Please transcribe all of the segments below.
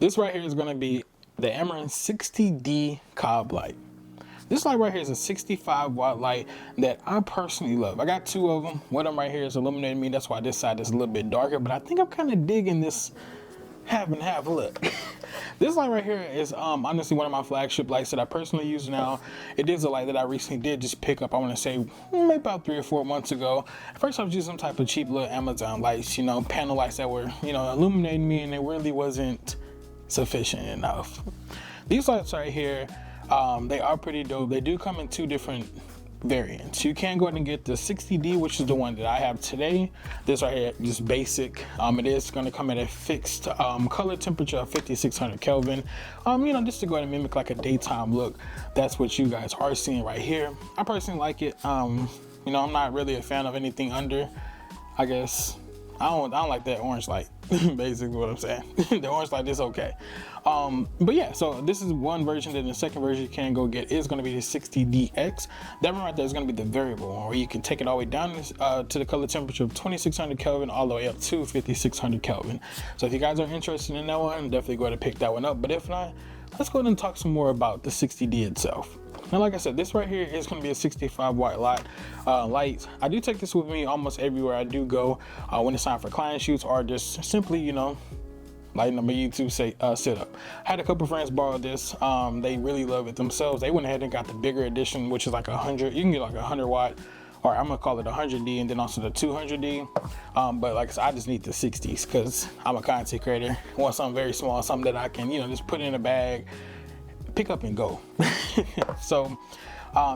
This right here is going to be the AMARAN 60D cob light. This light right here is a 65 watt light that I personally love. I got two of them. One of them right here is illuminating me. That's why this side is a little bit darker, but I think I'm kind of digging this half and half look. This light right here is honestly one of my flagship lights that I personally use now. It is a light that I recently did just pick up, I want to say maybe about 3 or 4 months ago. At first I was using some type of cheap little Amazon lights, you know, panel lights that were, you know, illuminating me, and it really wasn't sufficient enough. These lights right here, they are pretty dope. They do come in two different variants. You can go ahead and get the 60D, which is the one that I have today. This right here, just basic. It is going to come at a fixed color temperature of 5600 Kelvin. You know, just to go ahead and mimic like a daytime look. That's what you guys are seeing right here. I personally like it. You know, I'm not really a fan of anything under, I guess. I don't like that orange light. Basically what I'm saying. The orange light is okay. But yeah, so this is one version. Then the second version you can go get is going to be the 60DX. That one right there is going to be the variable one, where you can take it all the way down to the color temperature of 2600 Kelvin all the way up to 5600 Kelvin. So if you guys are interested in that one, definitely go ahead and pick that one up. But if not, let's go ahead and talk some more about the 60D itself. Now, like I said, this right here is going to be a 65 watt light. I do take this with me almost everywhere I do go, when it's time for client shoots or just simply, you know, lighting up a YouTube setup. I had a couple friends borrow this. They really love it themselves. They went ahead and got the bigger edition, which is like 100. You can get like 100 watt, or I'm gonna call it 100D, and then also the 200D. But like I said, I just need the 60s because I'm a content creator. I want something very small, something that I can, you know, just put in a bag, pick up and go. So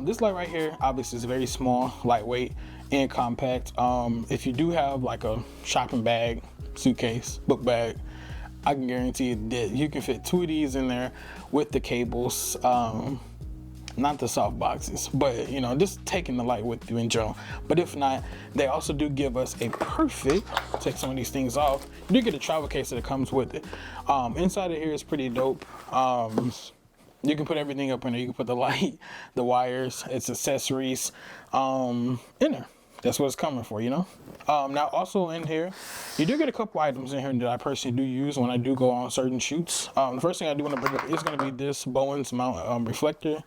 this light right here obviously is very small, lightweight, and compact. If you do have like a shopping bag, suitcase, book bag, I can guarantee you that you can fit 2 of these in there with the cables. Not the soft boxes, but you know, just taking the light with you in general. But if not, they also do give us a perfect, take some of these things off, you do get a travel case that comes with it. Inside of here is pretty dope. You can put everything up in there. You can put the light, the wires, its accessories in there. That's what it's coming for, you know. Now also in here, you do get a couple items in here that I personally do use when I do go on certain shoots. The first thing I do want to bring up is going to be this Bowen's mount reflector.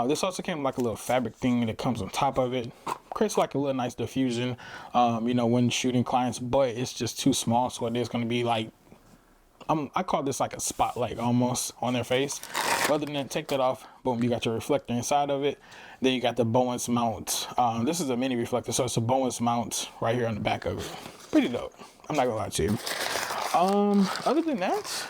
This also came with like a little fabric thing that comes on top of it. Creates like a little nice diffusion, you know, when shooting clients, but it's just too small, so it is going to be like, I call this like a spotlight almost on their face. Other than that, take that off, boom, you got your reflector inside of it. Then you got the Bowen's mount. This is a mini reflector, so it's a Bowen's mount right here on the back of it. Pretty dope, I'm not gonna lie to you. Other than that,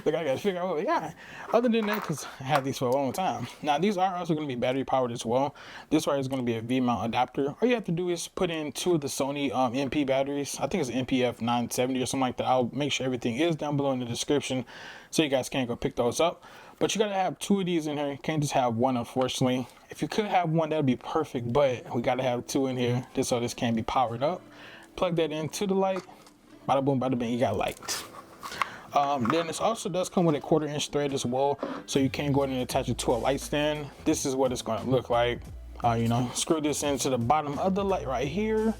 look, I gotta figure out what we got. Other than that, because I had these for a long time. Now, these are also going to be battery powered as well. This right is going to be a V-mount adapter. All you have to do is put in 2 of the Sony MP batteries. I think it's NPF 970 or something like that. I'll make sure everything is down below in the description so you guys can go pick those up. But you got to have 2 of these in here. You can't just have one, unfortunately. If you could have one, that would be perfect. But we got to have 2 in here just so this can be powered up. Plug that into the light. Bada boom, bada bing, you got light. Then this also does come with a 1/4 inch thread as well, so you can go ahead and attach it to a light stand. This is what it's going to look like. You know, screw this into the bottom of the light right here.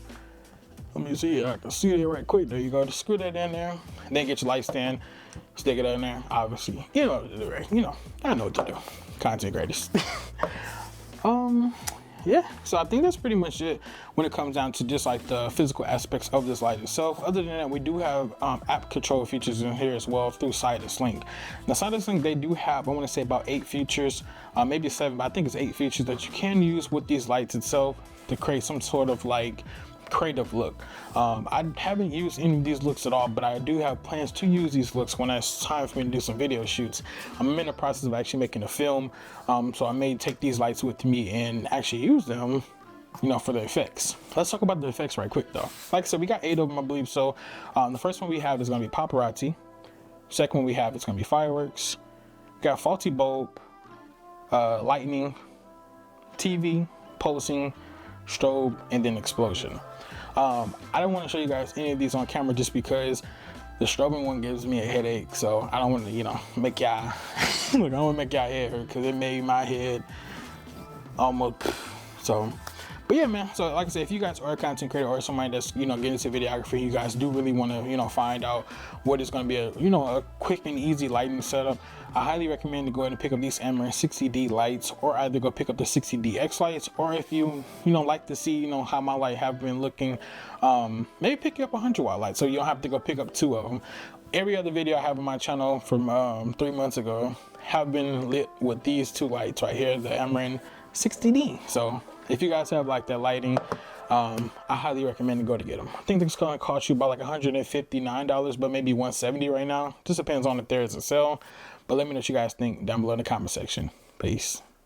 Let me see, I can see it right quick. There you go. Just screw that in there, and then get your light stand, stick it in there. Obviously, you know what to do, right? You know, I know what to do. Content creators. Yeah, so I think that's pretty much it when it comes down to just like the physical aspects of this light itself. Other than that, we do have app control features in here as well through Sidus Link. Now, Sidus Link, they do have, I want to say about 8 features, maybe 7, but I think it's 8 features that you can use with these lights itself to create some sort of like creative look. I haven't used any of these looks at all, but I do have plans to use these looks when it's time for me to do some video shoots. I'm in the process of actually making a film, so I may take these lights with me and actually use them, you know, for the effects. Let's talk about the effects right quick though. Like I said, we got 8 of them, I believe. So the first one we have is going to be paparazzi. Second one we have is going to be fireworks. We got faulty bulb, lightning, TV, pulsing, strobe, and then explosion. I don't want to show you guys any of these on camera just because the strobing one gives me a headache, so I don't want to, you know, make y'all look, I don't want to make y'all head hurt because it made my head almost so. But yeah, man, so like I said, if you guys are a content creator or somebody that's, you know, getting into videography, you guys do really want to, you know, find out what is going to be a, you know, a quick and easy lighting setup, I highly recommend to go ahead and pick up these AMARAN 60D lights, or either go pick up the 60DX lights, or if you know, like to see, you know, how my light have been looking, maybe pick up a 100-watt light, so you don't have to go pick up 2 of them. Every other video I have on my channel from 3 months ago have been lit with these 2 lights right here, the AMARAN 60D. So if you guys have like that lighting, I highly recommend to go to get them. I think it's going to cost you about like $159, but maybe $170 right now. Just depends on if there is a sale. But let me know what you guys think down below in the comment section. Peace.